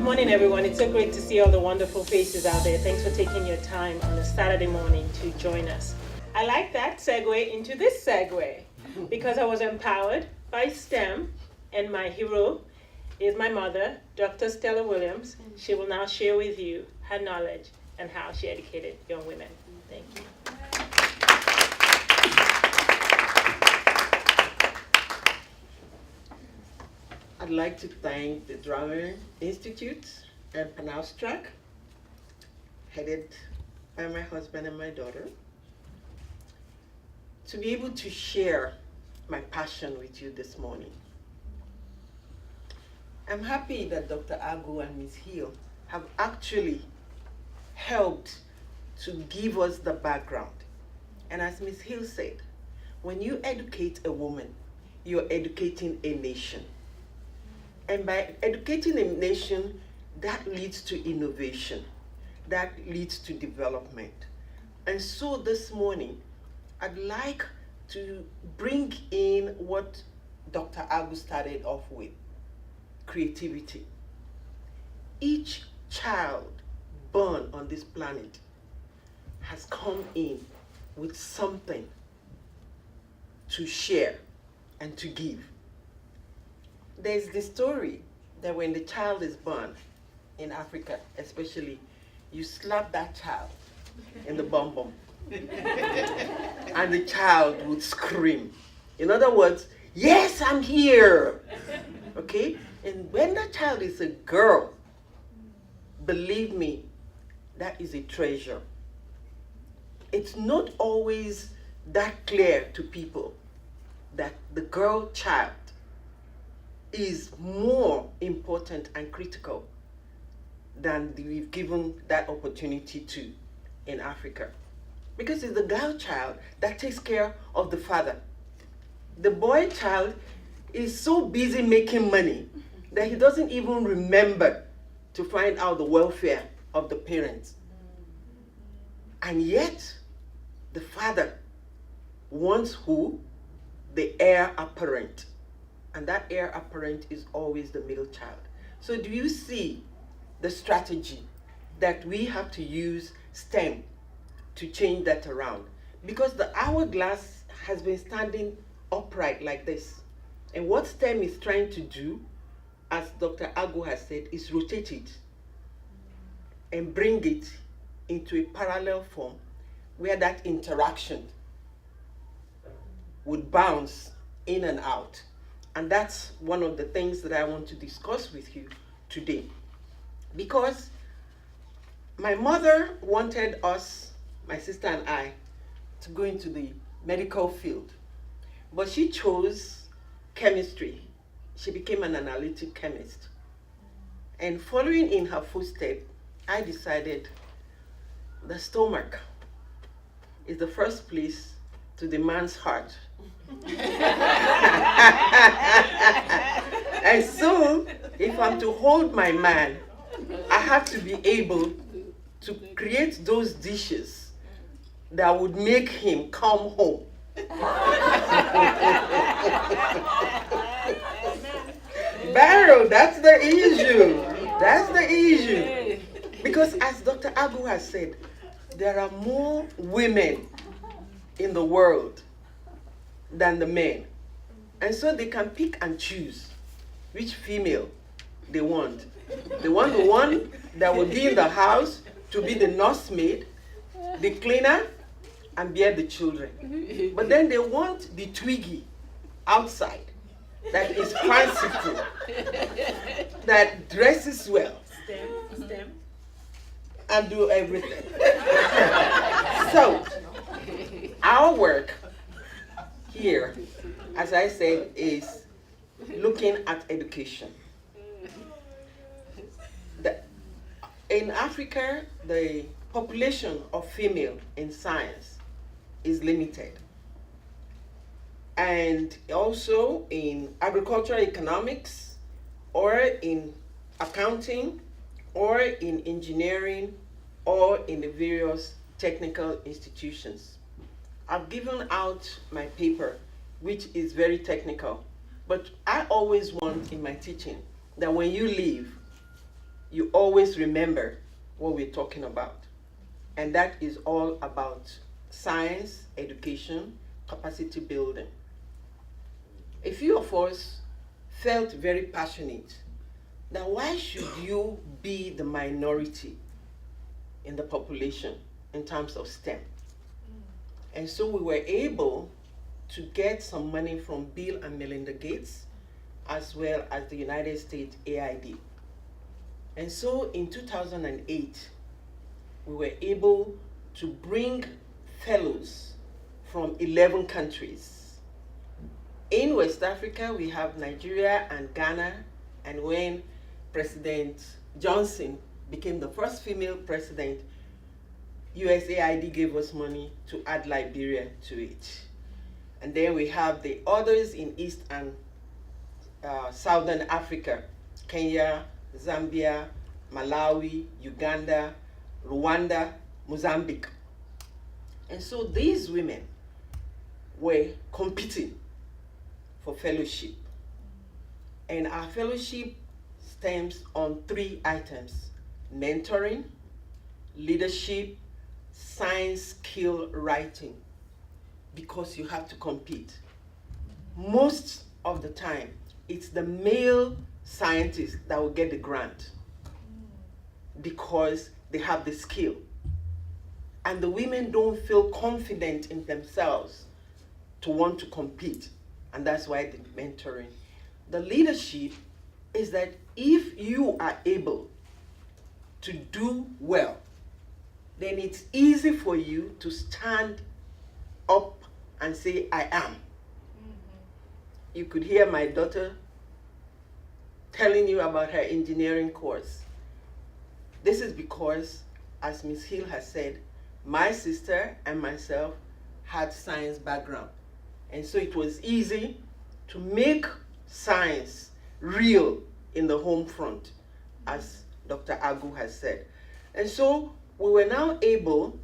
morning, everyone. It's so great to see all the wonderful faces out there. Thanks for taking your time on a Saturday morning to join us. I like that segue into this segue because I was empowered by STEM, and my hero is my mother, Dr. Stella Williams. She will now share with you her knowledge and how she educated young women. Thank you. I'd like to thank the Drama Institute and Panaustrack, headed by my husband and my daughter, to be able to share my passion with you this morning. I'm happy that Dr. Agu and Ms. Hill have actually helped to give us the background. And as Ms. Hill said, when you educate a woman, you're educating a nation. And by educating a nation, that leads to innovation, that leads to development. And so this morning, I'd like to bring in what Dr. Agu started off with, creativity. Each child born on this planet has come in with something to share and to give. There's the story that when the child is born in Africa, especially, you slap that child in the bum bum, and the child would scream. In other words, yes, I'm here. Okay? And when that child is a girl, believe me, that is a treasure. It's not always that clear to people that the girl child is more important and critical than we've given that opportunity to in Africa. Because it's the girl child that takes care of the father. The boy child is so busy making money that he doesn't even remember to find out the welfare of the parents. And yet, the father wants who? The heir apparent. And that heir apparent is always the middle child. So do you see the strategy that we have to use STEM to change that around? Because the hourglass has been standing upright like this. And what STEM is trying to do, as Dr. Agu has said, is rotate it and bring it into a parallel form where that interaction would bounce in and out. And that's one of the things that I want to discuss with you today. Because my mother wanted us, my sister and I, to go into the medical field. But she chose chemistry. She became an analytic chemist. And following in her footsteps, I decided the stomach is the first place to the man's heart. And so, if I'm to hold my man, I have to be able to create those dishes that would make him come home. Barrow, that's the issue. That's the issue. Because as Dr. Agu has said, there are more women in the world than the men. And so they can pick and choose which female they want. They want the one that will be in the house to be the nursemaid, the cleaner, and bear the children. But then they want the twiggy outside that is fanciful, that dresses well, STEM. and do everything. So, our work here, as I said, is looking at education. In Africa, the population of female in science is limited. And also in agricultural economics, or in accounting, or in engineering, or in the various technical institutions. I've given out my paper, which is very technical, but I always want in my teaching that when you leave, you always remember what we're talking about. And that is all about science, education, capacity building. A few of us felt very passionate that why should you be the minority in the population in terms of STEM? And so we were able to get some money from Bill and Melinda Gates, as well as the United States AID. And so in 2008, we were able to bring fellows from 11 countries. In West Africa, we have Nigeria and Ghana, and when President Johnson became the first female president, USAID gave us money to add Liberia to it. And then we have the others in East and Southern Africa, Kenya, Zambia, Malawi, Uganda, Rwanda, Mozambique. And so these women were competing for fellowship. And our fellowship stems on 3 items: mentoring, leadership, science skill writing, because you have to compete. Most of the time, it's the male scientists that will get the grant because they have the skill. And the women don't feel confident in themselves to want to compete. And that's why the mentoring. The leadership is that if you are able to do well, then it's easy for you to stand up and say, I am. You could hear my daughter telling you about her engineering course. This is because, as Ms. Hill has said, my sister and myself had science background. And so it was easy to make science real in the home front, as Dr. Agu has said. And so we were now able,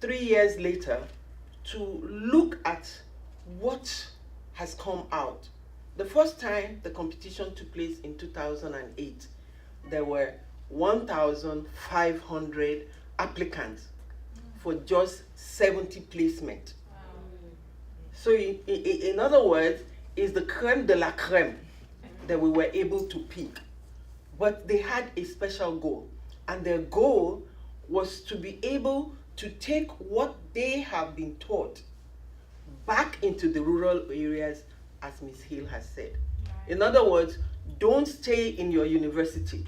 3 years later, to look at what has come out. The first time the competition took place in 2008, there were 1,500 applicants for just 70 placement. So in other words, it's the crème de la crème that we were able to pick. But they had a special goal, and their goal was to be able to take what they have been taught back into the rural areas, as Ms. Hill has said. In other words, don't stay in your university.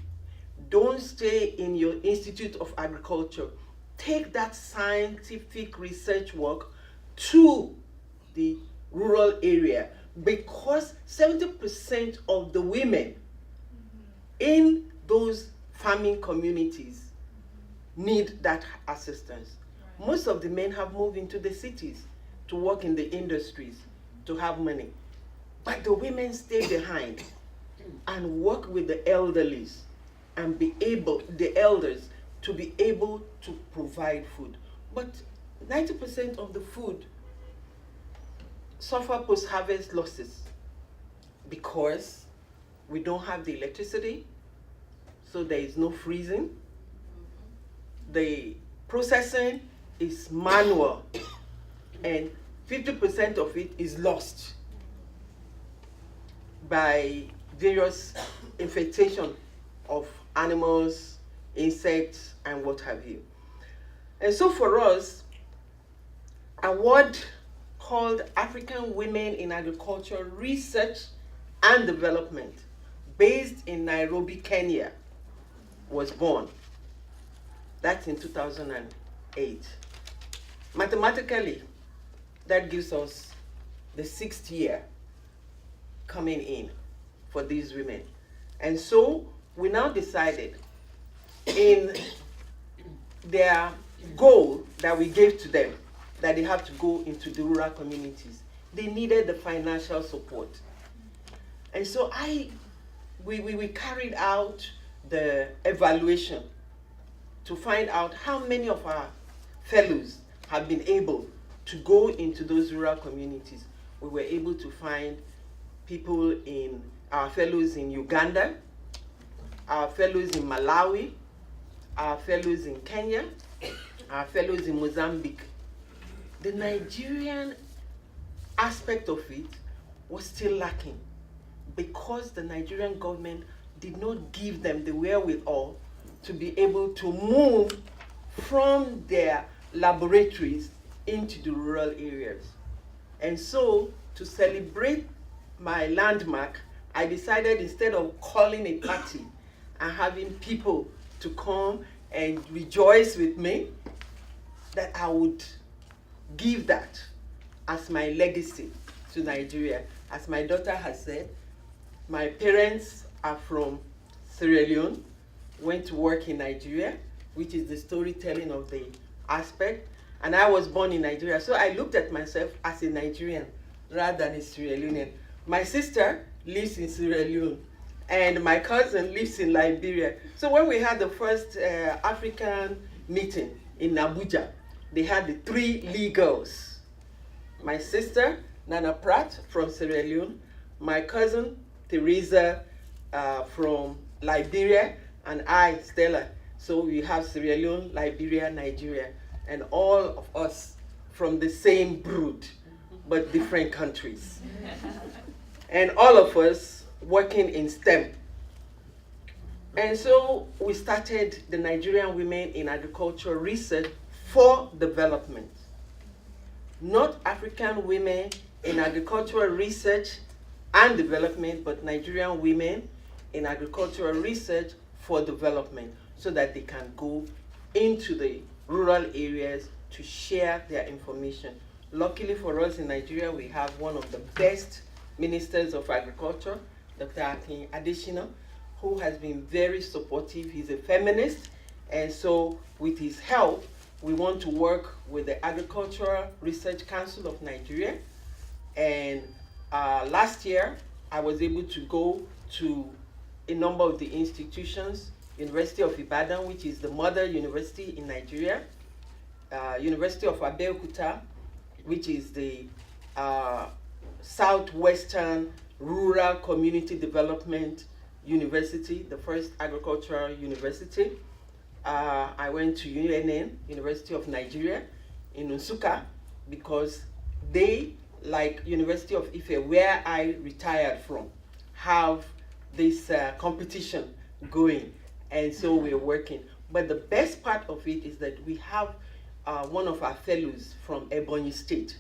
Don't stay in your Institute of Agriculture. Take that scientific research work to the rural area, because 70% of the women in those farming communities need that assistance. Right. Most of the men have moved into the cities to work in the industries, to have money. But the women stay behind and work with the elderlies and the elders, to be able to provide food. But 90% of the food suffer post-harvest losses because we don't have the electricity, so there is no freezing. The processing is manual, and 50% of it is lost by various infestation of animals, insects, and what have you. And so for us, award called African Women in Agriculture Research and Development, based in Nairobi, Kenya, was born. That's in 2008. Mathematically, that gives us the 6th year coming in for these women. And so we now decided, in their goal that we gave to them, that they have to go into the rural communities, they needed the financial support. And so we carried out the evaluation to find out how many of our fellows have been able to go into those rural communities. We were able to find people our fellows in Uganda, our fellows in Malawi, our fellows in Kenya, our fellows in Mozambique. The Nigerian aspect of it was still lacking because the Nigerian government did not give them the wherewithal to be able to move from their laboratories into the rural areas. And so, to celebrate my landmark, I decided instead of calling a party and having people to come and rejoice with me, that I would give that as my legacy to Nigeria. As my daughter has said, my parents are from Sierra Leone, went to work in Nigeria, which is the storytelling of the aspect, and I was born in Nigeria. So I looked at myself as a Nigerian rather than a Sierra Leonean. My sister lives in Sierra Leone, and my cousin lives in Liberia. So when we had the first African meeting in Abuja, they had the 3 legals. My sister, Nana Pratt from Sierra Leone, my cousin, Teresa from Liberia, and I, Stella. So we have Sierra Leone, Liberia, Nigeria, and all of us from the same brood, but different countries. And all of us working in STEM. And so we started the Nigerian Women in Agriculture Research for Development. Not African Women in Agricultural Research and Development, but Nigerian Women in Agricultural Research for Development, so that they can go into the rural areas to share their information. Luckily for us in Nigeria, we have one of the best ministers of agriculture, Dr. Akin Adesina, who has been very supportive. He's a feminist, and so with his help, we want to work with the Agricultural Research Council of Nigeria. And last year, I was able to go to a number of the institutions, University of Ibadan, which is the mother university in Nigeria, University of Abeokuta, which is the Southwestern Rural Community Development University, the first agricultural university. I went to UNN, University of Nigeria, in Nsukka, because they, like University of Ife, where I retired from, have this competition going, and so we're working. But the best part of it is that we have one of our fellows from Ebonyi State,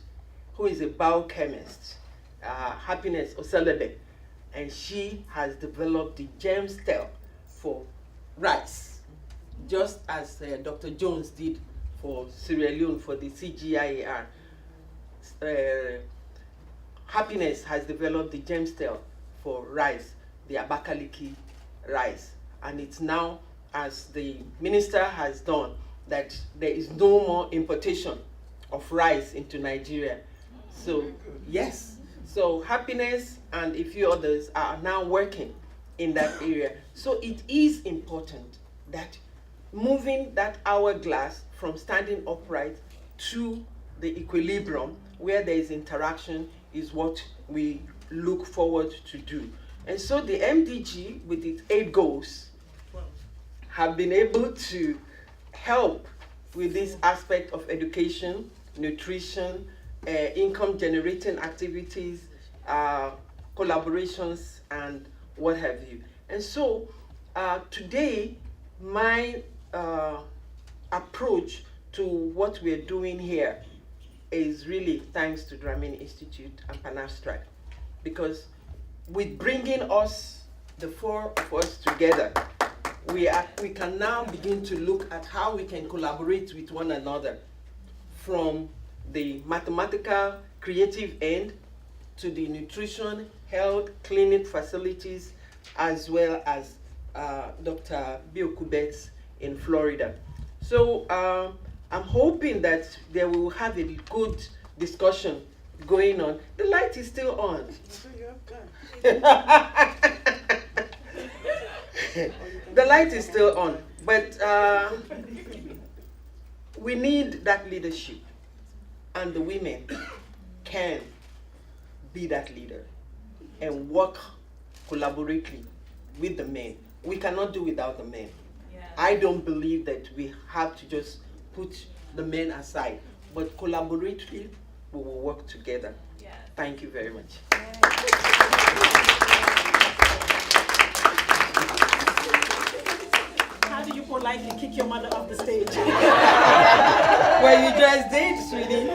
who is a biochemist, Happiness Oselebe, and she has developed the germ cell for rice, just as Dr. Jones did for Sierra Leone for the CGIAR. Happiness has developed the germ cell for rice, the Abakaliki rice, and it's now, as the minister has done, that there is no more importation of rice into Nigeria. So, yes, so Happiness and a few others are now working in that area. So it is important that moving that hourglass from standing upright to the equilibrium where there is interaction is what we look forward to do. And so the MDG, with its 8 goals, have been able to help with this aspect of education, nutrition, income generating activities, collaborations, and what have you. And so today, my approach to what we're doing here is really thanks to Dramini Institute and Panastrat, because with bringing us, the 4 of us together, we can now begin to look at how we can collaborate with one another, from the mathematical creative end to the nutrition, health, clinic facilities, as well as Dr. Bill Kubet's in Florida. So I'm hoping that they will have a good discussion going on. The light is still on. The light is still on, but we need that leadership, and the women can be that leader and work collaboratively with the men we cannot do without the men. Yeah. I don't believe that we have to just put the men aside, but collaboratively we will work together. Yeah. Thank you very much. How do you politely kick your mother off the stage? Well, you just did, sweetie.